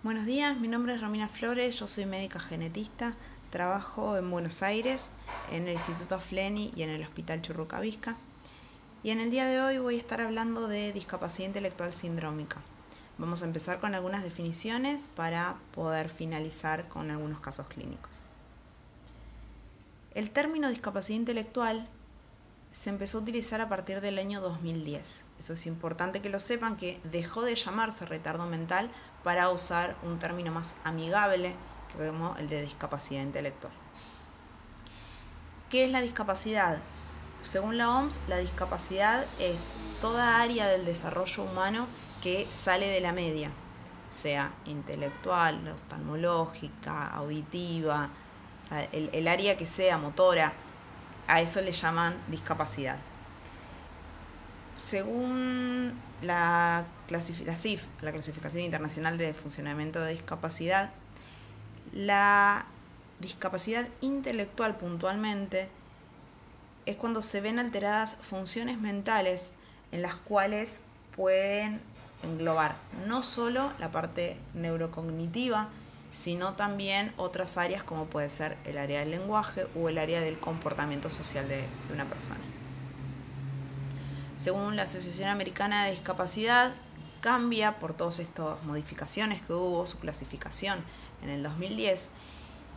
Buenos días, mi nombre es Romina Flores, yo soy médica genetista, trabajo en Buenos Aires, en el Instituto Fleni y en el Hospital Churrucavisca. Y en el día de hoy voy a estar hablando de discapacidad intelectual sindrómica. Vamos a empezar con algunas definiciones para poder finalizar con algunos casos clínicos. El término discapacidad intelectual se empezó a utilizar a partir del año 2010. Eso es importante que lo sepan, que dejó de llamarse retardo mental para usar un término más amigable como el de discapacidad intelectual. ¿Qué es la discapacidad? Según la OMS, la discapacidad es toda área del desarrollo humano que sale de la media, sea intelectual, oftalmológica, auditiva, o sea, el área que sea motora, a eso le llaman discapacidad. Según la CIF, la Clasificación Internacional de Funcionamiento de Discapacidad, la discapacidad intelectual puntualmente es cuando se ven alteradas funciones mentales en las cuales pueden englobar no solo la parte neurocognitiva, sino también otras áreas como puede ser el área del lenguaje o el área del comportamiento social de una persona. Según la Asociación Americana de Discapacidad, cambia por todas estas modificaciones que hubo, su clasificación en el 2010,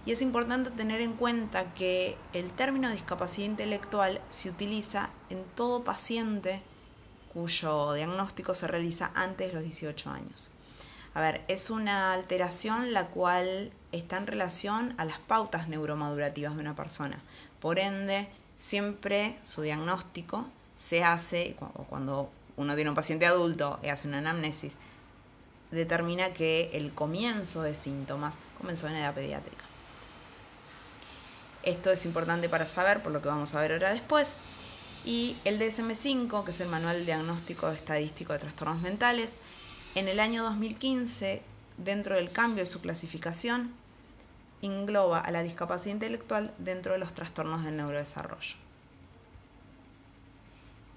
y es importante tener en cuenta que el término discapacidad intelectual se utiliza en todo paciente cuyo diagnóstico se realiza antes de los 18 años. A ver, es una alteración la cual está en relación a las pautas neuromadurativas de una persona. Por ende, siempre su diagnóstico se hace, cuando uno tiene un paciente adulto y hace una anamnesis, determina que el comienzo de síntomas comenzó en edad pediátrica. Esto es importante para saber, por lo que vamos a ver ahora después. Y el DSM-5, que es el Manual Diagnóstico Estadístico de Trastornos Mentales, en el año 2015, dentro del cambio de su clasificación, engloba a la discapacidad intelectual dentro de los trastornos del neurodesarrollo.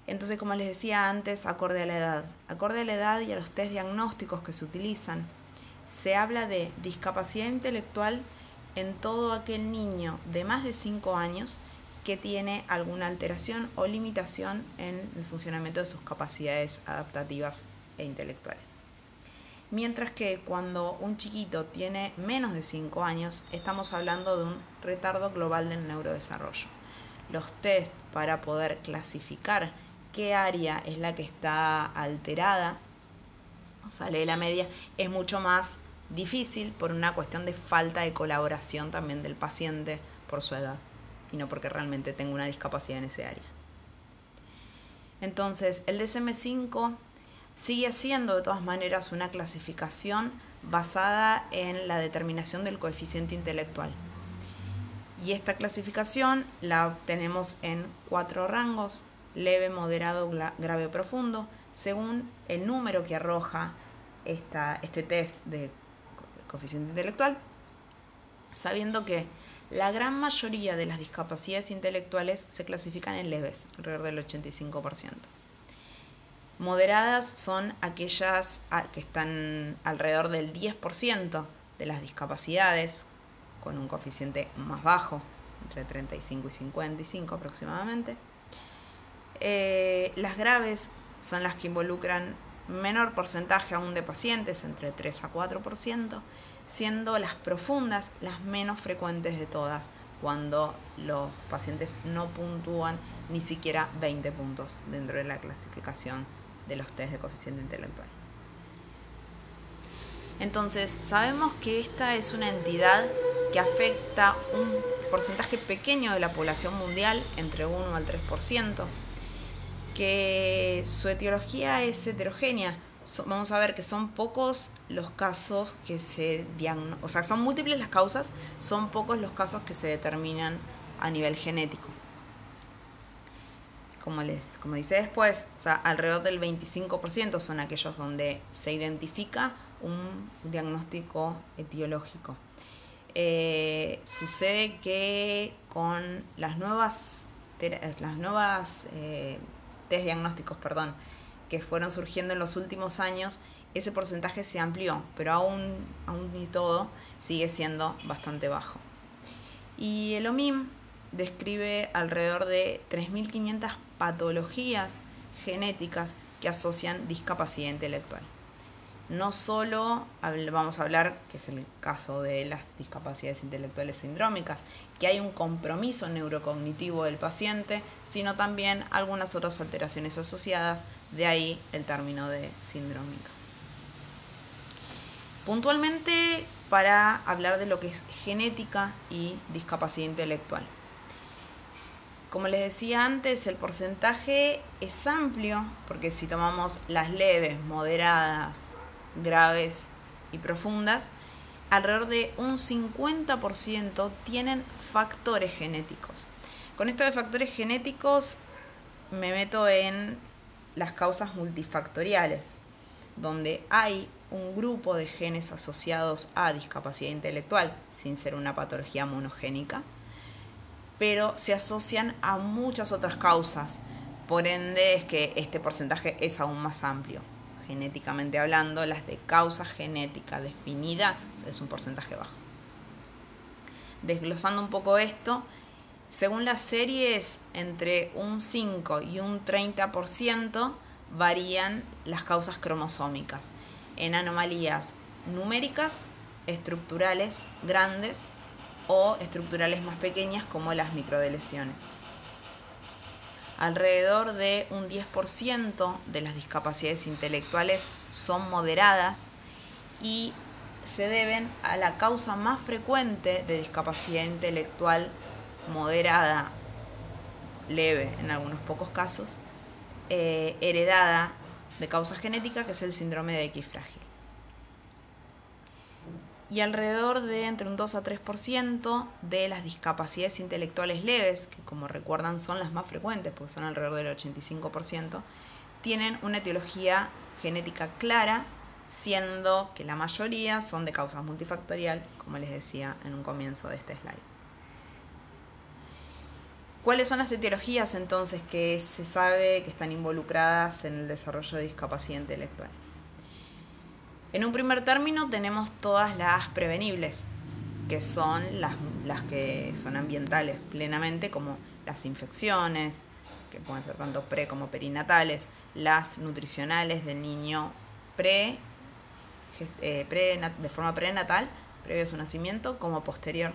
Entonces, como les decía antes, acorde a la edad y a los test diagnósticos que se utilizan, se habla de discapacidad intelectual en todo aquel niño de más de 5 años que tiene alguna alteración o limitación en el funcionamiento de sus capacidades adaptativas e intelectuales. Mientras que cuando un chiquito tiene menos de 5 años, estamos hablando de un retardo global del neurodesarrollo. Los test para poder clasificar qué área es la que está alterada o sale de la media es mucho más difícil por una cuestión de falta de colaboración también del paciente por su edad y no porque realmente tenga una discapacidad en ese área. Entonces, el DSM-5 sigue siendo de todas maneras una clasificación basada en la determinación del coeficiente intelectual. Y esta clasificación la obtenemos en 4 rangos: leve, moderado, grave o profundo, según el número que arroja este test de coeficiente intelectual, sabiendo que la gran mayoría de las discapacidades intelectuales se clasifican en leves, alrededor del 85%. Moderadas son aquellas que están alrededor del 10% de las discapacidades, con un coeficiente más bajo, entre 35 y 55 aproximadamente. Las graves son las que involucran menor porcentaje aún de pacientes, entre 3 a 4%, siendo las profundas las menos frecuentes de todas, cuando los pacientes no puntúan ni siquiera 20 puntos dentro de la clasificación de los test de coeficiente intelectual. Entonces, sabemos que esta es una entidad que afecta un porcentaje pequeño de la población mundial, entre 1 al 3%, que su etiología es heterogénea. Vamos a ver que son pocos los casos que se diagnostican, o sea, son múltiples las causas, son pocos los casos que se determinan a nivel genético. Como dice después, o sea, alrededor del 25% son aquellos donde se identifica un diagnóstico etiológico. Sucede que con las nuevas test diagnósticos, que fueron surgiendo en los últimos años, ese porcentaje se amplió, pero aún y todo sigue siendo bastante bajo. Y el OMIM describe alrededor de 3.500 patologías genéticas que asocian discapacidad intelectual. No solo vamos a hablar, que es el caso de las discapacidades intelectuales sindrómicas, que hay un compromiso neurocognitivo del paciente, sino también algunas otras alteraciones asociadas, de ahí el término de sindrómica. Puntualmente, para hablar de lo que es genética y discapacidad intelectual. Como les decía antes, el porcentaje es amplio, porque si tomamos las leves, moderadas, graves y profundas, alrededor de un 50% tienen factores genéticos. Con esto de factores genéticos me meto en las causas multifactoriales, donde hay un grupo de genes asociados a discapacidad intelectual, sin ser una patología monogénica, pero se asocian a muchas otras causas. Por ende, es que este porcentaje es aún más amplio. Genéticamente hablando, las de causa genética definida es un porcentaje bajo. Desglosando un poco esto, según las series, entre un 5 y un 30% varían las causas cromosómicas en anomalías numéricas, estructurales grandes o estructurales más pequeñas como las microdeleciones. Alrededor de un 10% de las discapacidades intelectuales son moderadas y se deben a la causa más frecuente de discapacidad intelectual moderada, leve en algunos pocos casos, heredada de causa genética, que es el síndrome de X frágil. Y alrededor de entre un 2 a 3% de las discapacidades intelectuales leves, que como recuerdan son las más frecuentes, porque son alrededor del 85%, tienen una etiología genética clara, siendo que la mayoría son de causa multifactorial, como les decía en un comienzo de este slide. ¿Cuáles son las etiologías entonces que se sabe que están involucradas en el desarrollo de discapacidad intelectual? En un primer término tenemos todas las prevenibles, que son las que son ambientales plenamente, como las infecciones, que pueden ser tanto pre como perinatales, las nutricionales del niño de forma prenatal, previo a su nacimiento, como posterior.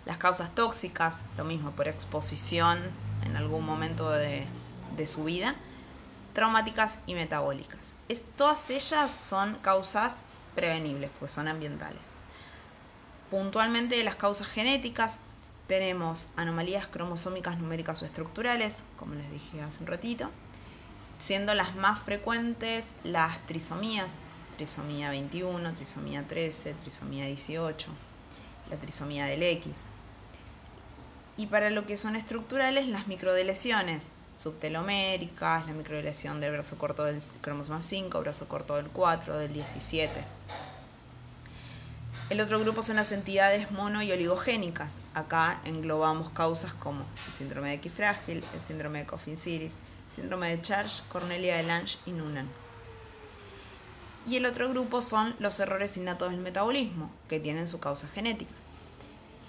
Las causas tóxicas, lo mismo, por exposición en algún momento de su vida, traumáticas y metabólicas. Todas ellas son causas prevenibles, pues son ambientales. Puntualmente de las causas genéticas tenemos anomalías cromosómicas, numéricas o estructurales, como les dije hace un ratito, siendo las más frecuentes las trisomías, trisomía 21, trisomía 13, trisomía 18, la trisomía del X. Y para lo que son estructurales, las microdeleciones subteloméricas, la microdeleción del brazo corto del cromosoma 5, brazo corto del 4, del 17. El otro grupo son las entidades mono y oligogénicas. Acá englobamos causas como el síndrome de X frágil, el síndrome de Coffin-Siris, el síndrome de Charge, Cornelia de Lange y Noonan. Y el otro grupo son los errores innatos del metabolismo, que tienen su causa genética,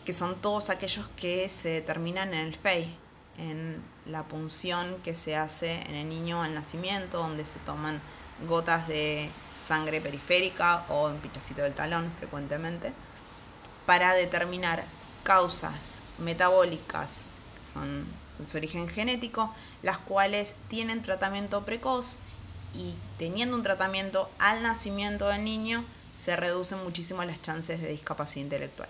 que son todos aquellos que se determinan en el FEI, en la punción que se hace en el niño al nacimiento, donde se toman gotas de sangre periférica o un pinchacito del talón frecuentemente, para determinar causas metabólicas, que son de su origen genético, las cuales tienen tratamiento precoz, y teniendo un tratamiento al nacimiento del niño, se reducen muchísimo las chances de discapacidad intelectual.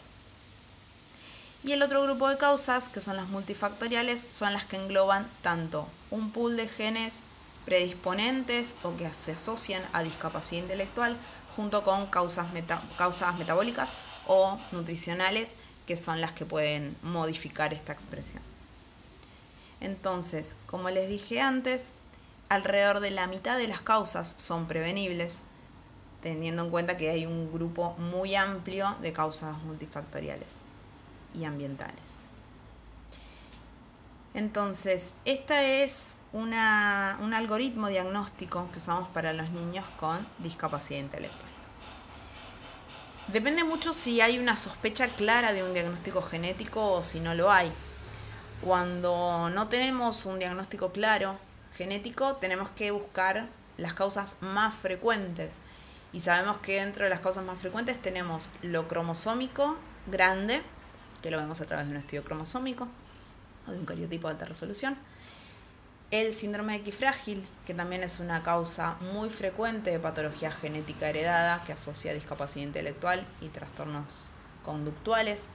Y el otro grupo de causas, que son las multifactoriales, son las que engloban tanto un pool de genes predisponentes o que se asocian a discapacidad intelectual, junto con causas metabólicas o nutricionales, que son las que pueden modificar esta expresión. Entonces, como les dije antes, alrededor de la mitad de las causas son prevenibles, teniendo en cuenta que hay un grupo muy amplio de causas multifactoriales y ambientales. Entonces, este es un algoritmo diagnóstico que usamos para los niños con discapacidad intelectual. Depende mucho si hay una sospecha clara de un diagnóstico genético o si no lo hay. Cuando no tenemos un diagnóstico claro genético, tenemos que buscar las causas más frecuentes. Y sabemos que dentro de las causas más frecuentes tenemos lo cromosómico grande, que lo vemos a través de un estudio cromosómico o de un cariotipo de alta resolución. El síndrome de X frágil, que también es una causa muy frecuente de patología genética heredada que asocia discapacidad intelectual y trastornos conductuales.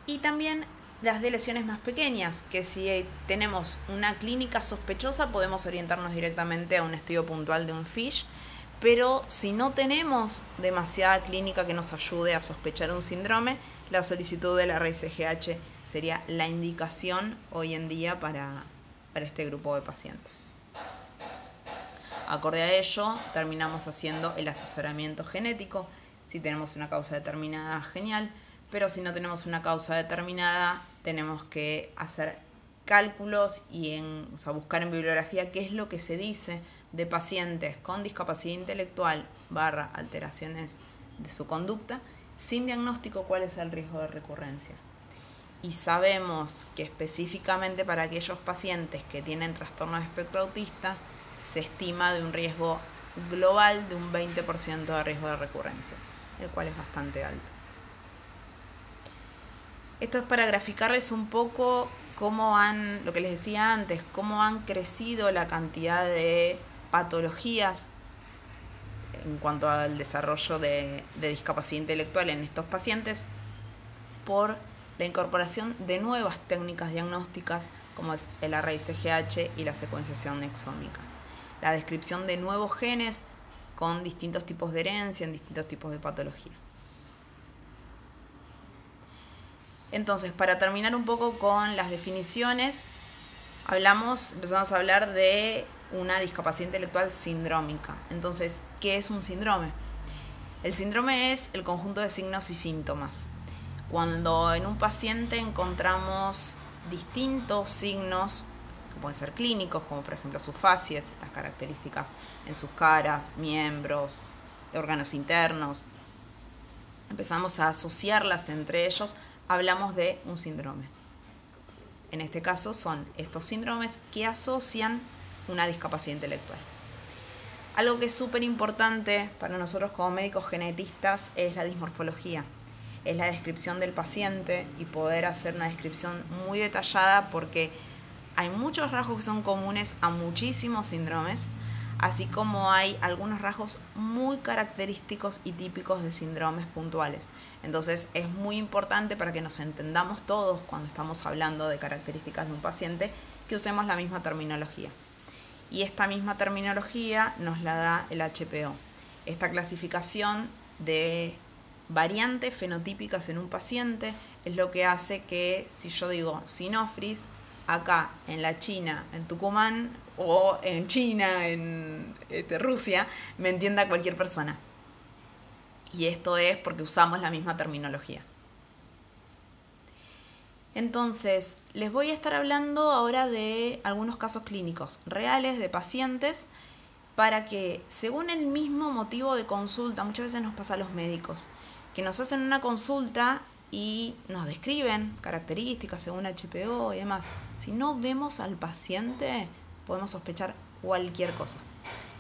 Y también las de lesiones más pequeñas, que si tenemos una clínica sospechosa podemos orientarnos directamente a un estudio puntual de un FISH, pero si no tenemos demasiada clínica que nos ayude a sospechar un síndrome, la solicitud de la RICGH sería la indicación hoy en día para este grupo de pacientes. Acorde a ello, terminamos haciendo el asesoramiento genético. Si tenemos una causa determinada, genial, pero si no tenemos una causa determinada, tenemos que hacer cálculos y buscar en bibliografía qué es lo que se dice de pacientes con discapacidad intelectual / alteraciones de su conducta, sin diagnóstico, cuál es el riesgo de recurrencia. Y sabemos que específicamente para aquellos pacientes que tienen trastorno de espectro autista, se estima de un riesgo global de un 20% de riesgo de recurrencia, el cual es bastante alto. Esto es para graficarles un poco lo que les decía antes, cómo han crecido la cantidad de patologías en cuanto al desarrollo de discapacidad intelectual en estos pacientes por la incorporación de nuevas técnicas diagnósticas como es el RICGH y la secuenciación exómica. La descripción de nuevos genes con distintos tipos de herencia en distintos tipos de patología. Entonces, para terminar un poco con las definiciones, empezamos a hablar de una discapacidad intelectual sindrómica. Entonces, ¿qué es un síndrome? El síndrome es el conjunto de signos y síntomas. Cuando en un paciente encontramos distintos signos, que pueden ser clínicos, como por ejemplo sus facies, las características en sus caras, miembros, órganos internos, empezamos a asociarlas entre ellos, hablamos de un síndrome. En este caso son estos síndromes que asocian una discapacidad intelectual. Algo que es súper importante para nosotros como médicos genetistas es la dismorfología. Es la descripción del paciente y poder hacer una descripción muy detallada porque hay muchos rasgos que son comunes a muchísimos síndromes, así como hay algunos rasgos muy característicos y típicos de síndromes puntuales. Entonces es muy importante para que nos entendamos todos cuando estamos hablando de características de un paciente que usemos la misma terminología. Y esta misma terminología nos la da el HPO. Esta clasificación de variantes fenotípicas en un paciente es lo que hace que si yo digo Synofris, acá en la China, en Tucumán, o en China, en Rusia, me entienda cualquier persona. Y esto es porque usamos la misma terminología. Entonces, les voy a estar hablando ahora de algunos casos clínicos reales de pacientes para que, según el mismo motivo de consulta, muchas veces nos pasa a los médicos, que nos hacen una consulta y nos describen características según HPO y demás. Si no vemos al paciente, podemos sospechar cualquier cosa.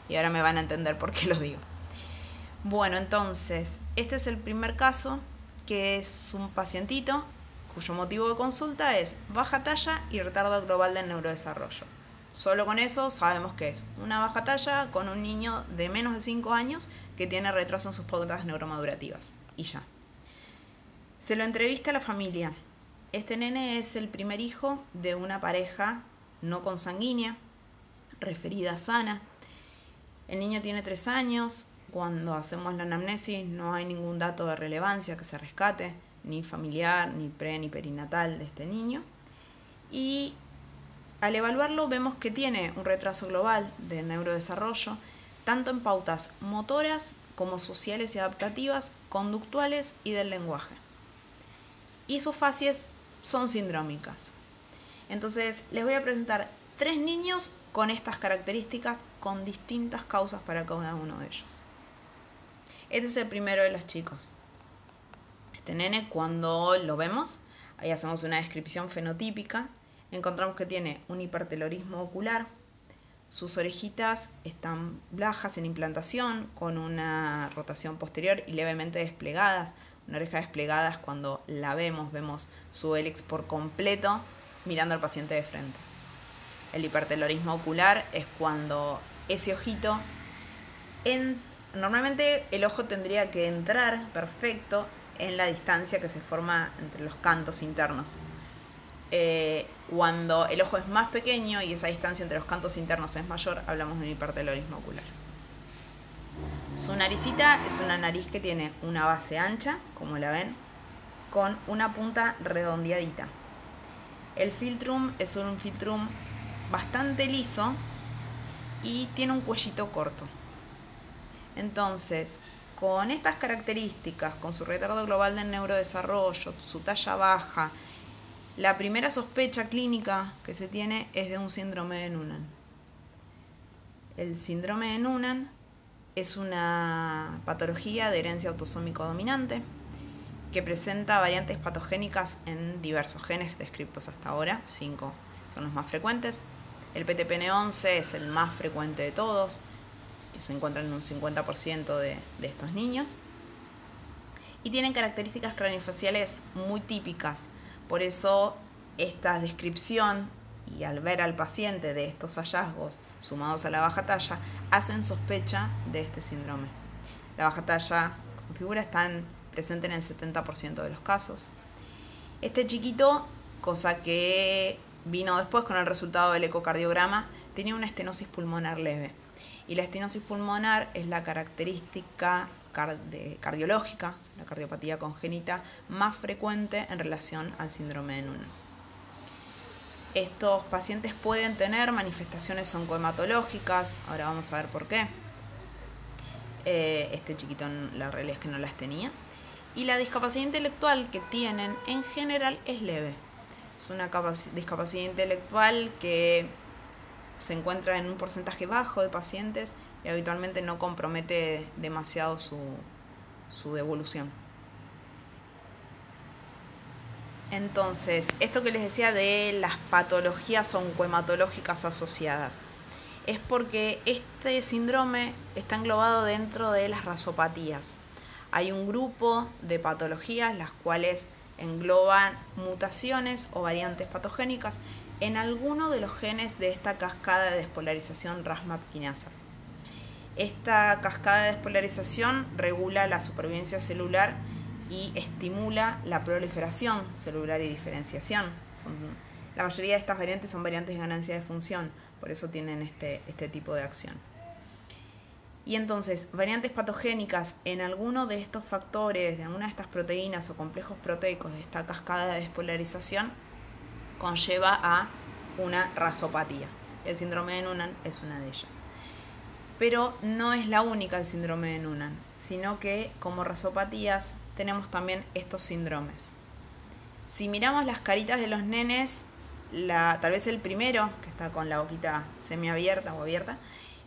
Y ahora me van a entender por qué lo digo. Bueno, entonces, este es el primer caso, que es un pacientito cuyo motivo de consulta es baja talla y retardo global del neurodesarrollo. Solo con eso sabemos que es una baja talla con un niño de menos de 5 años que tiene retraso en sus pautas neuromadurativas. Y ya. Se lo entrevista a la familia. Este nene es el primer hijo de una pareja no consanguínea, referida sana. El niño tiene 3 años. Cuando hacemos la anamnesis no hay ningún dato de relevancia que se rescate, ni familiar, ni pre, ni perinatal de este niño. Y al evaluarlo vemos que tiene un retraso global de neurodesarrollo, tanto en pautas motoras como sociales y adaptativas, conductuales y del lenguaje. Y sus facies son sindrómicas. Entonces les voy a presentar 3 niños con estas características, con distintas causas para cada uno de ellos. Este es el primero de los chicos. Este nene, cuando lo vemos, ahí hacemos una descripción fenotípica, encontramos que tiene un hipertelorismo ocular, sus orejitas están bajas en implantación, con una rotación posterior y levemente desplegadas. Una oreja desplegada es cuando la vemos su hélix por completo mirando al paciente de frente. El hipertelorismo ocular es cuando ese ojito, normalmente el ojo tendría que entrar perfecto en la distancia que se forma entre los cantos internos. Cuando el ojo es más pequeño y esa distancia entre los cantos internos es mayor, hablamos de un hipertelorismo ocular. Su naricita es una nariz que tiene una base ancha, como la ven, con una punta redondeadita. El filtrum es un filtrum bastante liso y tiene un cuellito corto. Entonces, con estas características, con su retardo global del neurodesarrollo, su talla baja, la primera sospecha clínica que se tiene es de un síndrome de Noonan. El síndrome de Noonan es una patología de herencia autosómico dominante que presenta variantes patogénicas en diversos genes descritos hasta ahora, 5 son los más frecuentes. El PTPN11 es el más frecuente de todos, que se encuentra en un 50% de estos niños. Y tienen características craneofaciales muy típicas, por eso esta descripción y al ver al paciente de estos hallazgos sumados a la baja talla, hacen sospecha de este síndrome. La baja talla con figura están presente en el 70% de los casos. Este chiquito, cosa que vino después con el resultado del ecocardiograma, tenía una estenosis pulmonar leve. Y la estenosis pulmonar es la característica cardiológica, la cardiopatía congénita más frecuente en relación al síndrome de Noonan. Estos pacientes pueden tener manifestaciones oncohematológicas, ahora vamos a ver por qué. Este chiquito la realidad es que no las tenía. Y la discapacidad intelectual que tienen en general es leve. Es una discapacidad intelectual que se encuentra en un porcentaje bajo de pacientes y habitualmente no compromete demasiado su devolución. Entonces, esto que les decía de las patologías oncohematológicas asociadas es porque este síndrome está englobado dentro de las rasopatías. Hay un grupo de patologías las cuales engloban mutaciones o variantes patogénicas en alguno de los genes de esta cascada de despolarización RAS-MAP quinasas. Esta cascada de despolarización regula la supervivencia celular y estimula la proliferación celular y diferenciación. La mayoría de estas variantes son variantes de ganancia de función, por eso tienen este tipo de acción. Y entonces, variantes patogénicas en alguno de estos factores, de alguna de estas proteínas o complejos proteicos de esta cascada de despolarización, conlleva a una rasopatía. El síndrome de Noonan es una de ellas. Pero no es la única el síndrome de Noonan, sino que como rasopatías tenemos también estos síndromes. Si miramos las caritas de los nenes, tal vez el primero, que está con la boquita semiabierta o abierta,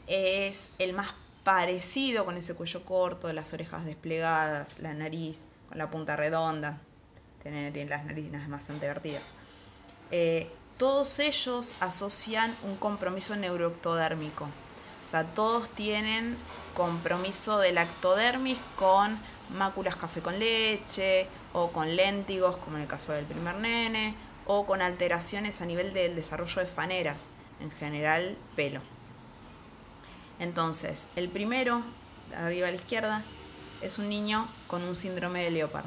es el más parecido, con ese cuello corto, las orejas desplegadas, la nariz con la punta redonda, tiene las narinas bastante vertidas. Todos ellos asocian un compromiso neuroectodérmico. O sea, todos tienen compromiso de la ectodermis con máculas café con leche o con léntigos, como en el caso del primer nene, o con alteraciones a nivel del desarrollo de faneras, en general pelo. Entonces, el primero, arriba a la izquierda, es un niño con un síndrome de Leopard.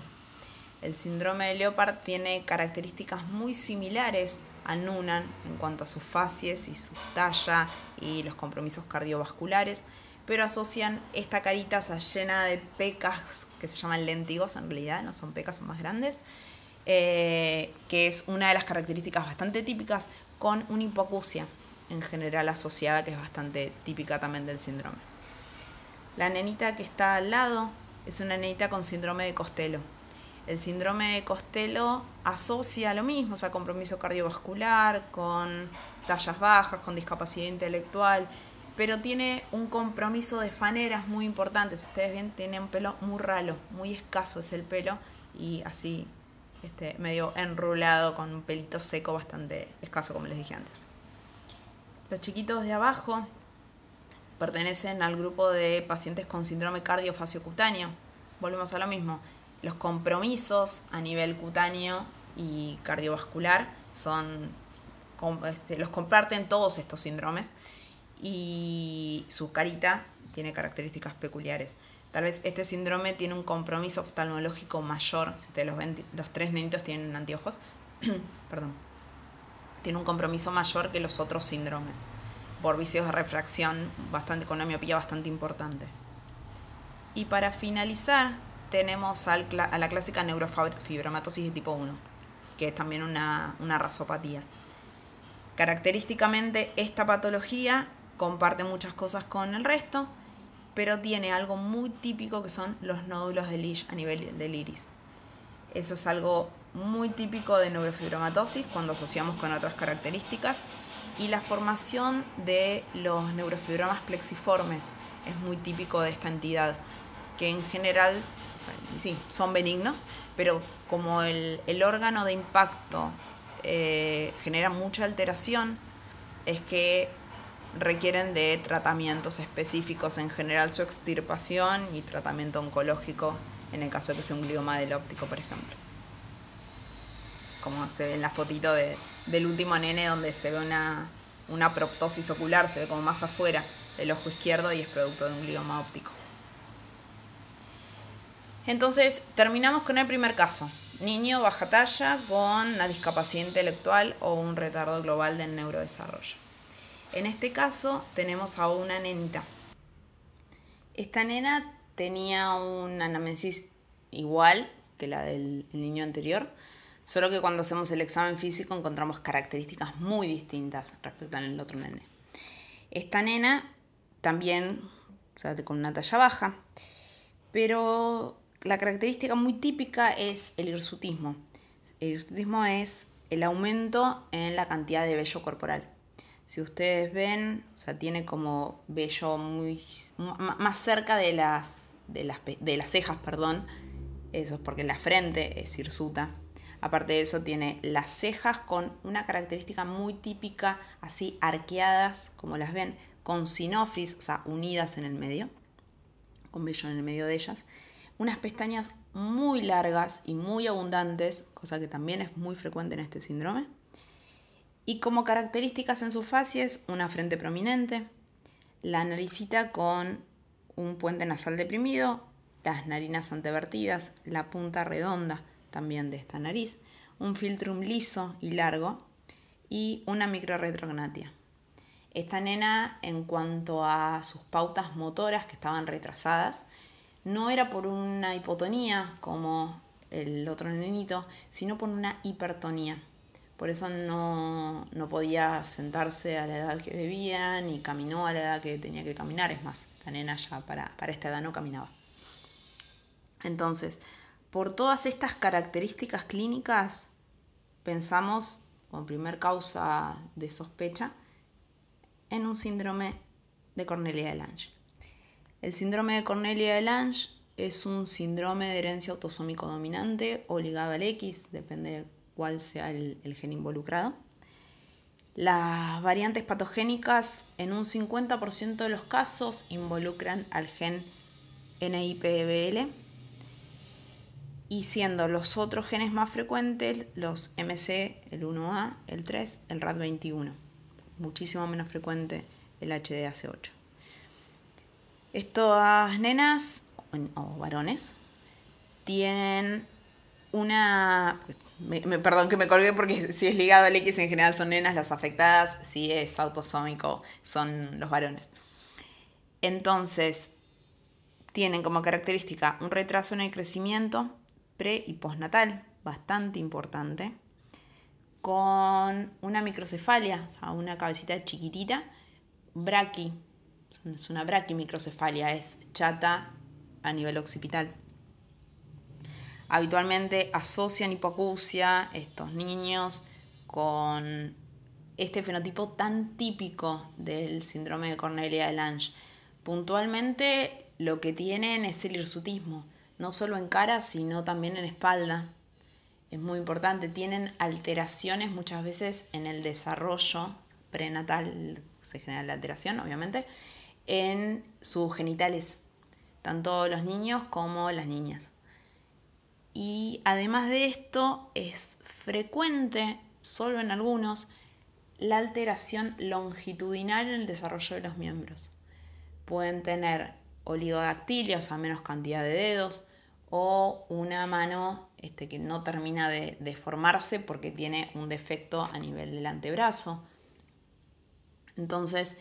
El síndrome de Leopard tiene características muy similares a Noonan en cuanto a sus facies y su talla y los compromisos cardiovasculares, pero asocian esta carita, o sea, llena de pecas que se llaman léntigos, en realidad no son pecas, son más grandes, que es una de las características bastante típicas, con una hipoacusia en general asociada, que es bastante típica también del síndrome. La nenita que está al lado es una nenita con síndrome de Costello. El síndrome de Costello asocia lo mismo, o sea, compromiso cardiovascular, con tallas bajas, con discapacidad intelectual, pero tiene un compromiso de faneras muy importante. Si ustedes ven, tiene un pelo muy ralo, muy escaso es el pelo, y así medio enrulado con un pelito seco bastante escaso, como les dije antes. Los chiquitos de abajo pertenecen al grupo de pacientes con síndrome cardiofasiocutáneo. Volvemos a lo mismo. Los compromisos a nivel cutáneo y cardiovascular los comparten todos estos síndromes, y su carita tiene características peculiares. Tal vez este síndrome tiene un compromiso oftalmológico mayor. Si ustedes los ven, los 3 nenitos tienen anteojos. Perdón. Tiene un compromiso mayor que los otros síndromes, por vicios de refracción con una miopía bastante importante. Y para finalizar, tenemos a la clásica neurofibromatosis de tipo 1, que es también una rasopatía. Característicamente, esta patología comparte muchas cosas con el resto, pero tiene algo muy típico que son los nódulos de Lisch a nivel del iris. Eso es algo muy típico de neurofibromatosis cuando asociamos con otras características, y la formación de los neurofibromas plexiformes es muy típico de esta entidad, que en general, sí, son benignos, pero como el órgano de impacto genera mucha alteración, es que requieren de tratamientos específicos, en general su extirpación y tratamiento oncológico en el caso de que sea un glioma del óptico, por ejemplo. Como se ve en la fotito del último nene, donde se ve una proptosis ocular, se ve como más afuera del ojo izquierdo y es producto de un glioma óptico. Entonces, terminamos con el primer caso. Niño baja talla con una discapacidad intelectual o un retardo global del neurodesarrollo. En este caso tenemos a una nenita. Esta nena tenía una anamnesis igual que la del niño anterior, solo que cuando hacemos el examen físico encontramos características muy distintas respecto al otro nene. Esta nena también, o sea, con una talla baja, pero la característica muy típica es el hirsutismo. El hirsutismo es el aumento en la cantidad de vello corporal. Si ustedes ven, o sea, tiene como vello más cerca de las cejas, perdón. Eso es porque la frente es hirsuta. Aparte de eso, tiene las cejas con una característica muy típica, así arqueadas, como las ven, con sinofris, o sea, unidas en el medio, con vello en el medio de ellas. Unas pestañas muy largas y muy abundantes, cosa que también es muy frecuente en este síndrome. Y como características en su facies, una frente prominente, la naricita con un puente nasal deprimido, las narinas antevertidas, la punta redonda también de esta nariz, un filtrum liso y largo y una microrretrognatia. Esta nena, en cuanto a sus pautas motoras que estaban retrasadas, no era por una hipotonía como el otro nenito, sino por una hipertonía. Por eso no podía sentarse a la edad que debía, ni caminó a la edad que tenía que caminar. Es más, esta nena ya para esta edad no caminaba. Entonces, por todas estas características clínicas, pensamos como primer causa de sospecha en un síndrome de Cornelia de Lange. El síndrome de Cornelia de Lange es un síndrome de herencia autosómico dominante o ligado al X, depende de cuál sea el gen involucrado. Las variantes patogénicas en un 50% de los casos involucran al gen NIPBL, y siendo los otros genes más frecuentes los MC, el 1A, el 3, el RAD21. Muchísimo menos frecuente el HDAC8. Estas nenas o varones tienen una... Perdón que me colgué porque si es ligado al X en general son nenas las afectadas, si es autosómico son los varones. Entonces, tienen como característica un retraso en el crecimiento pre y postnatal, bastante importante, con una microcefalia, o sea, una cabecita chiquitita, es una braquimicrocefalia, es chata a nivel occipital. Habitualmente asocian hipoacusia estos niños con este fenotipo tan típico del síndrome de Cornelia de Lange. Puntualmente lo que tienen es el hirsutismo, no solo en cara, sino también en espalda. Es muy importante, tienen alteraciones muchas veces en el desarrollo prenatal, se genera la alteración obviamente, en sus genitales, tanto los niños como las niñas. Y además de esto, es frecuente, solo en algunos, la alteración longitudinal en el desarrollo de los miembros. Pueden tener oligodactilia, o sea, menos cantidad de dedos, o una mano que no termina de formarse porque tiene un defecto a nivel del antebrazo. Entonces,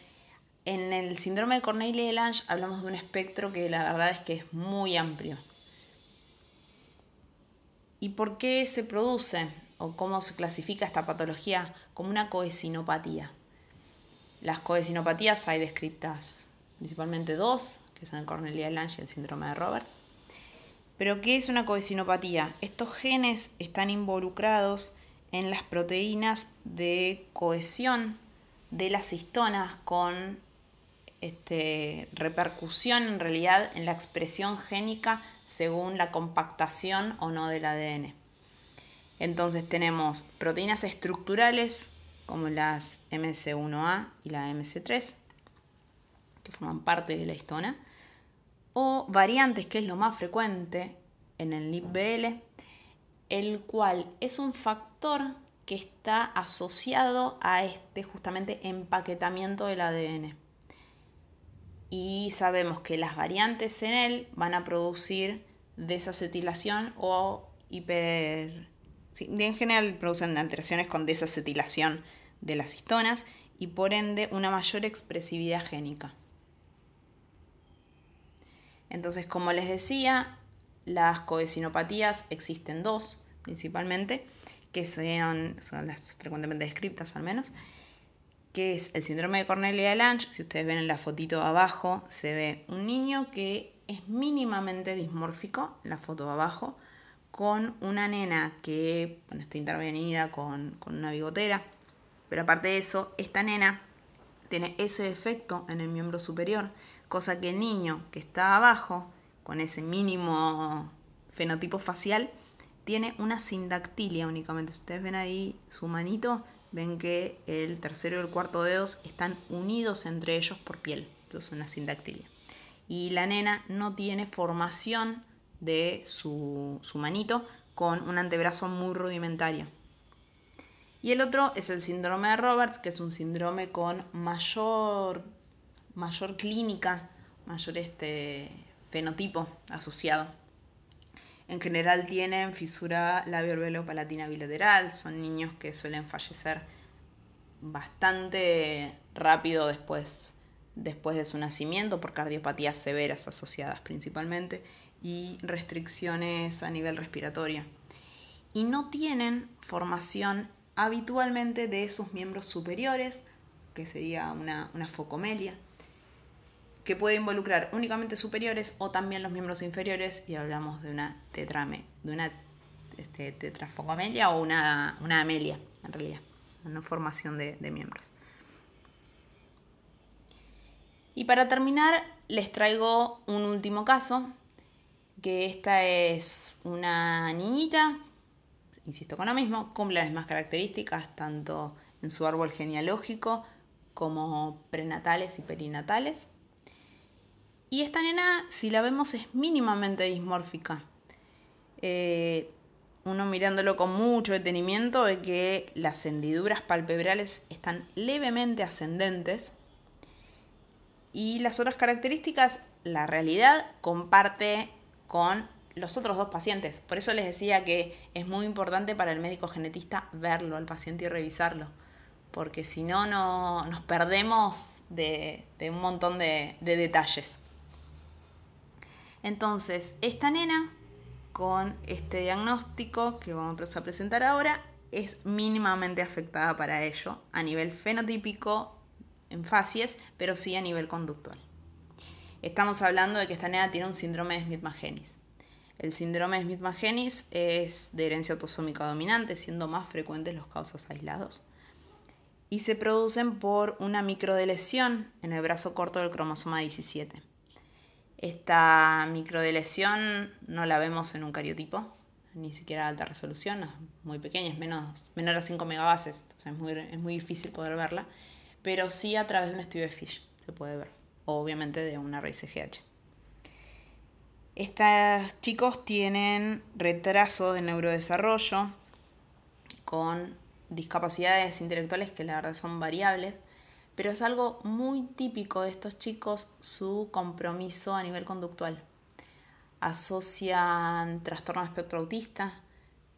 en el síndrome de Cornelia de Lange hablamos de un espectro que la verdad es que es muy amplio. ¿Y por qué se produce o cómo se clasifica esta patología? Como una coecinopatía. Las coecinopatías hay descritas principalmente dos, que son el Cornelia de Lange y el síndrome de Roberts. ¿Pero qué es una coecinopatía? Estos genes están involucrados en las proteínas de cohesión de las histonas con repercusión en realidad en la expresión génica según la compactación o no del ADN. Entonces tenemos proteínas estructurales como las MC1A y la MC3 que forman parte de la histona, o variantes, que es lo más frecuente en el LIPBL, el cual es un factor que está asociado a justamente empaquetamiento del ADN. Y sabemos que las variantes en él van a producir desacetilación o en general producen alteraciones con desacetilación de las histonas y por ende una mayor expresividad génica. Entonces, como les decía, las coecinopatías existen dos principalmente, que son las frecuentemente descritas al menos, que es el síndrome de Cornelia de Lange. Si ustedes ven en la fotito de abajo, se ve un niño que es mínimamente dismórfico, en la foto de abajo, con una nena que está intervenida con una bigotera. Pero aparte de eso, esta nena tiene ese defecto en el miembro superior, cosa que el niño que está abajo, con ese mínimo fenotipo facial, tiene una sindactilia únicamente. Si ustedes ven ahí su manito, ven que el tercero y el cuarto dedos están unidos entre ellos por piel. Entonces es una sindactilia. Y la nena no tiene formación de su manito, con un antebrazo muy rudimentario. Y el otro es el síndrome de Roberts, que es un síndrome con mayor clínica, mayor fenotipo asociado. En general tienen fisura labio-alveolo-palatina bilateral, son niños que suelen fallecer bastante rápido después de su nacimiento por cardiopatías severas asociadas principalmente y restricciones a nivel respiratorio. Y no tienen formación habitualmente de sus miembros superiores, que sería una focomelia, que puede involucrar únicamente superiores o también los miembros inferiores, y hablamos de una tetrafocomelia o una amelia, en realidad, una formación de miembros. Y para terminar, les traigo un último caso, que esta es una niñita, insisto con lo mismo, cumple las mismas características tanto en su árbol genealógico como prenatales y perinatales. Y esta nena, si la vemos, es mínimamente dismórfica. Uno mirándolo con mucho detenimiento ve que las hendiduras palpebrales están levemente ascendentes. Y las otras características, la realidad comparte con los otros dos pacientes. Por eso les decía que es muy importante para el médico genetista verlo al paciente y revisarlo, porque si no, nos perdemos de un montón de detalles. Entonces, esta nena, con este diagnóstico que vamos a presentar ahora, es mínimamente afectada para ello, a nivel fenotípico, en facies, pero sí a nivel conductual. Estamos hablando de que esta nena tiene un síndrome de Smith-Magenis. El síndrome de Smith-Magenis es de herencia autosómica dominante, siendo más frecuentes los casos aislados. Y se producen por una microdeleción en el brazo corto del cromosoma 17. Esta microdeleción no la vemos en un cariotipo, ni siquiera a alta resolución, es muy pequeña, es menor a 5 megabases, entonces es muy difícil poder verla, pero sí a través de un estudio de FISH se puede ver, o obviamente de una raíz CGH. Estos chicos tienen retraso de neurodesarrollo con discapacidades intelectuales que la verdad son variables, pero es algo muy típico de estos chicos su compromiso a nivel conductual. Asocian trastorno de espectro autista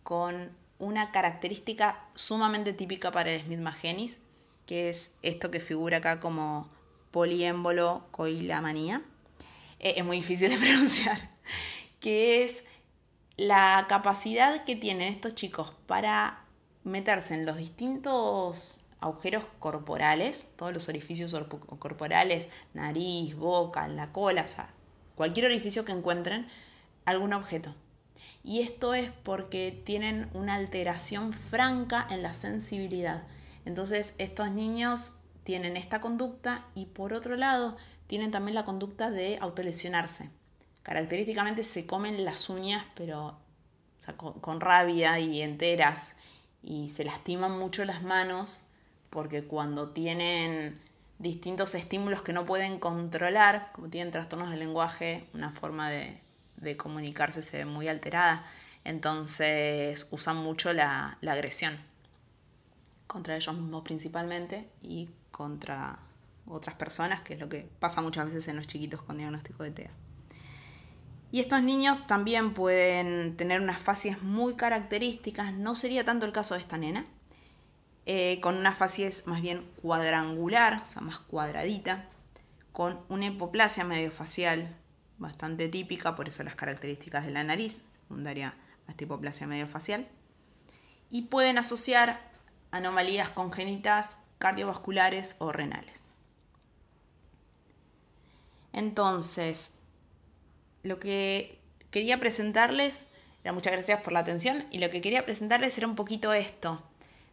con una característica sumamente típica para el Smith-Magenis, que es esto que figura acá como poliémbolo coilamanía. Es muy difícil de pronunciar, que es la capacidad que tienen estos chicos para meterse en los distintos agujeros corporales, todos los orificios corporales, nariz, boca, la cola, o sea, cualquier orificio que encuentren, algún objeto. Y esto es porque tienen una alteración franca en la sensibilidad. Entonces, estos niños tienen esta conducta y por otro lado, tienen también la conducta de autolesionarse. Característicamente se comen las uñas, pero o sea, con rabia y enteras, y se lastiman mucho las manos porque cuando tienen distintos estímulos que no pueden controlar, como tienen trastornos del lenguaje, una forma de comunicarse se ve muy alterada, entonces usan mucho la agresión contra ellos mismos principalmente y contra otras personas, que es lo que pasa muchas veces en los chiquitos con diagnóstico de TEA. Y estos niños también pueden tener unas facies muy características, no sería tanto el caso de esta nena, con una facies más bien cuadrangular, o sea, más cuadradita, con una hipoplasia mediofacial bastante típica, por eso las características de la nariz, secundaria a esta hipoplasia mediofacial, y pueden asociar anomalías congénitas cardiovasculares o renales. Entonces, lo que quería presentarles, muchas gracias por la atención, y lo que quería presentarles era un poquito esto,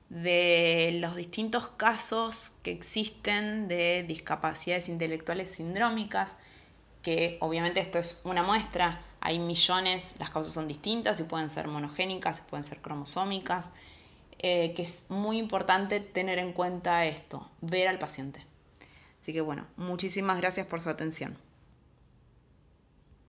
de los distintos casos que existen de discapacidades intelectuales sindrómicas, que obviamente esto es una muestra, hay millones, las causas son distintas y pueden ser monogénicas, pueden ser cromosómicas, que es muy importante tener en cuenta esto, ver al paciente. Así que bueno, muchísimas gracias por su atención.